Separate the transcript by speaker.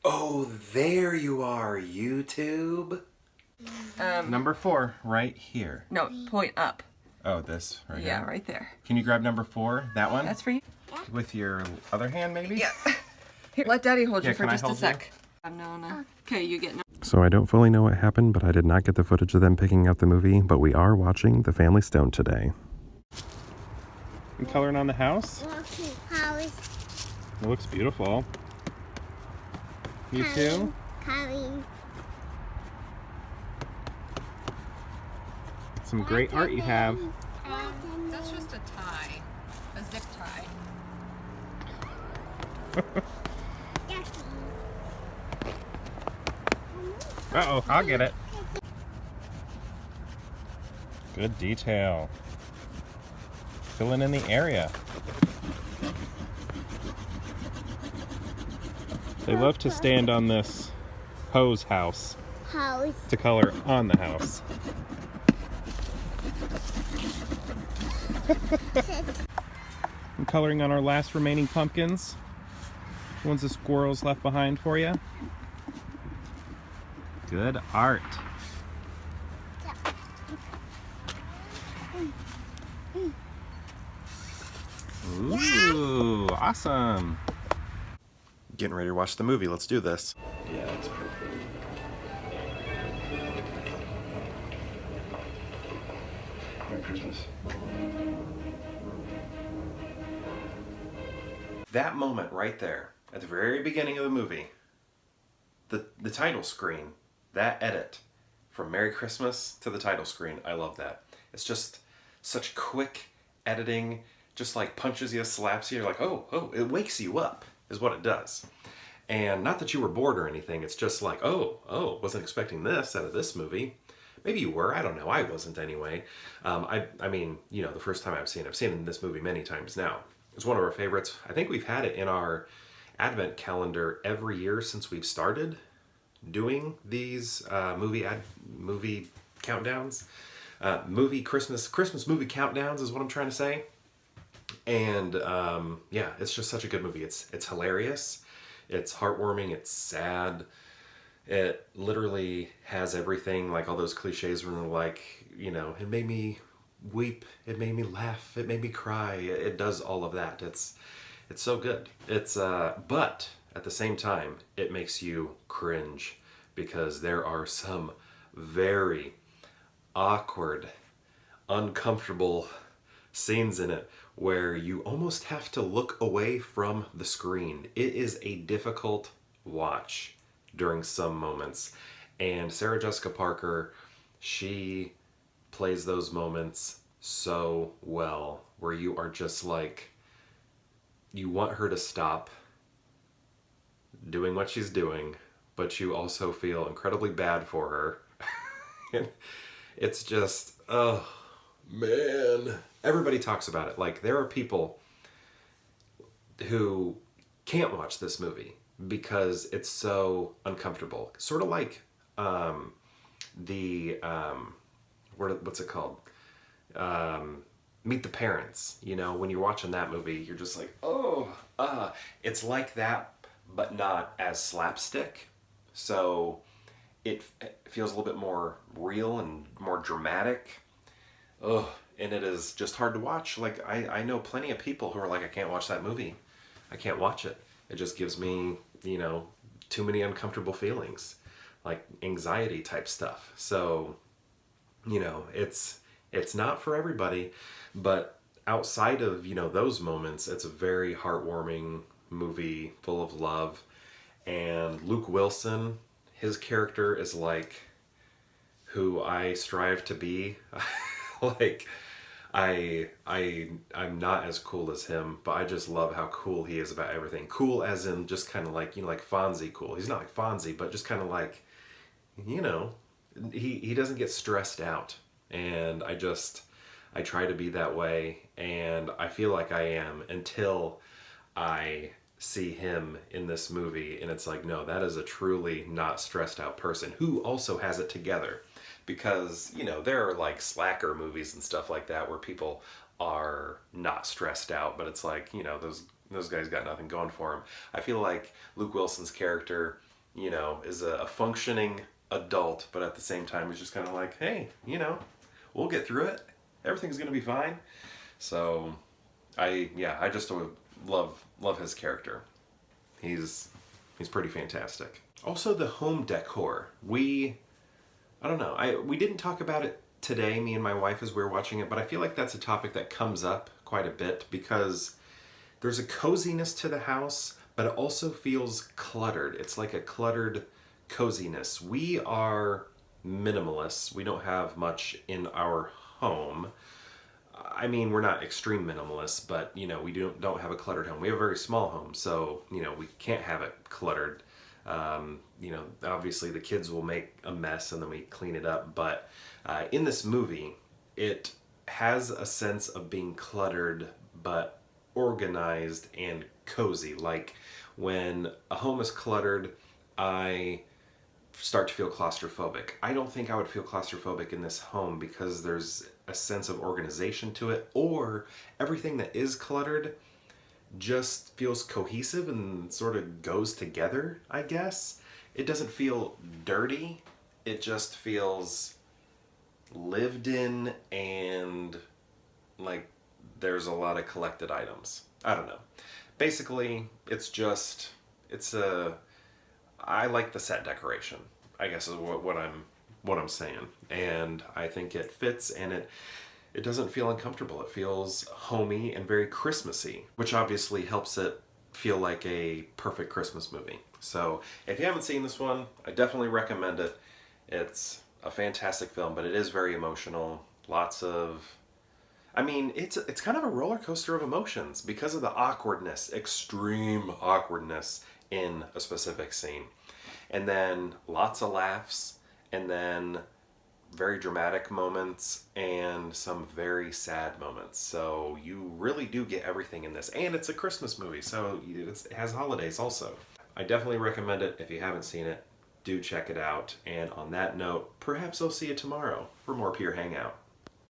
Speaker 1: Oh, there you are, YouTube. Number 4, right here.
Speaker 2: No, point up.
Speaker 1: Oh, this right here?
Speaker 2: Yeah, right there.
Speaker 1: Can you grab number 4? That one?
Speaker 2: That's for you.
Speaker 1: With your other hand, maybe?
Speaker 2: Yeah. Here, let Daddy hold
Speaker 1: Yeah,
Speaker 2: you for
Speaker 1: can I
Speaker 2: just a
Speaker 1: hold
Speaker 2: sec. No. Okay, you get no.
Speaker 3: So I don't fully know what happened, but I did not get the footage of them picking out the movie, but we are watching The Family Stone today.
Speaker 1: You coloring on the house?
Speaker 4: House.
Speaker 1: It looks beautiful. You too?
Speaker 4: Coloring.
Speaker 1: Some great art you have.
Speaker 2: That's just a tie. A zip tie.
Speaker 1: Uh-oh, I'll get it. Good detail. Filling in the area. They love to stand on this hose house
Speaker 4: House.
Speaker 1: to color on the house. I'm coloring on our last remaining pumpkins. Ones the squirrels left behind for you. Good art. Ooh, awesome. Getting ready to watch the movie. Let's do this.
Speaker 5: Yeah, that's perfect. Merry Christmas.
Speaker 1: That moment right there, at the very beginning of the movie, the title screen, that edit from Merry Christmas to the title screen, I love that. It's just such quick editing, just like punches you, slaps you, you're like, oh, it wakes you up, is what it does. And not that you were bored or anything, it's just like, oh, wasn't expecting this out of this movie. Maybe you were, I don't know, I wasn't anyway. I mean, you know, the first time I've seen this movie many times now. It's one of our favorites. I think we've had it in our Advent calendar every year since we've started doing these movie countdowns. Christmas movie countdowns is what I'm trying to say. And yeah, it's just such a good movie. It's hilarious. It's heartwarming. It's sad. It literally has everything, like all those cliches where they're like, you know, it made me weep, it made me laugh, it made me cry. It does all of that. It's so good. It's but at the same time, it makes you cringe because there are some very awkward, uncomfortable scenes in it where you almost have to look away from the screen. It is a difficult watch during some moments. And Sarah Jessica Parker, she plays those moments so well where you are just like, you want her to stop doing what she's doing, but you also feel incredibly bad for her. And it's just, oh man. Everybody talks about it. Like, there are people who can't watch this movie because it's so uncomfortable. Sort of like what's it called? Meet the Parents. You know, when you're watching that movie, you're just like, it's like that, but not as slapstick. So it feels a little bit more real and more dramatic. And it is just hard to watch. Like, I know plenty of people who are like, I can't watch that movie. I can't watch it. It just gives me, you know, too many uncomfortable feelings, like anxiety type stuff. So, you know, it's not for everybody, but outside of, you know, those moments, it's a very heartwarming movie full of love. And Luke Wilson, his character is like who I strive to be. Like, I'm not as cool as him, but I just love how cool he is about everything. Cool as in just kind of like, you know, like Fonzie cool. He's not like Fonzie, but just kind of like, you know, he doesn't get stressed out. And I try to be that way, and I feel like I am until I see him in this movie, and it's like, no, that is a truly not stressed out person who also has it together. Because, you know, there are like slacker movies and stuff like that where people are not stressed out, but it's like, you know, those guys got nothing going for them. I feel like Luke Wilson's character you know, is a functioning adult, but at the same time is just kind of like, hey, you know, we'll get through it. Everything's gonna be fine. So I just love his character. He's pretty fantastic. Also the home decor. I don't know. We didn't talk about it today, me and my wife, as we were watching it, but I feel like that's a topic that comes up quite a bit because there's a coziness to the house, but it also feels cluttered. It's like a cluttered coziness. We are minimalists. We don't have much in our home. I mean, we're not extreme minimalists, but, you know, we don't have a cluttered home. We have a very small home, so, you know, we can't have it cluttered. You know, obviously the kids will make a mess and then we clean it up, but in this movie, it has a sense of being cluttered, but organized and cozy. Like when a home is cluttered, I start to feel claustrophobic. I don't think I would feel claustrophobic in this home because there's a sense of organization to it, or everything that is cluttered just feels cohesive and sort of goes together, I guess. It doesn't feel dirty. It just feels lived in and like there's a lot of collected items. I don't know. Basically, I like the set decoration, I guess is what I'm saying. And I think it fits, and it doesn't feel uncomfortable. It feels homey and very Christmassy, which obviously helps it feel like a perfect Christmas movie. So if you haven't seen this one, I definitely recommend it. It's a fantastic film, but it is very emotional. It's kind of a roller coaster of emotions because of the awkwardness, extreme awkwardness in a specific scene. And then lots of laughs, and then very dramatic moments and some very sad moments. So you really do get everything in this. And it's a Christmas movie, so it has holidays also. I definitely recommend it. If you haven't seen it, do check it out. And on that note, perhaps I'll see you tomorrow for more Pure Hangout.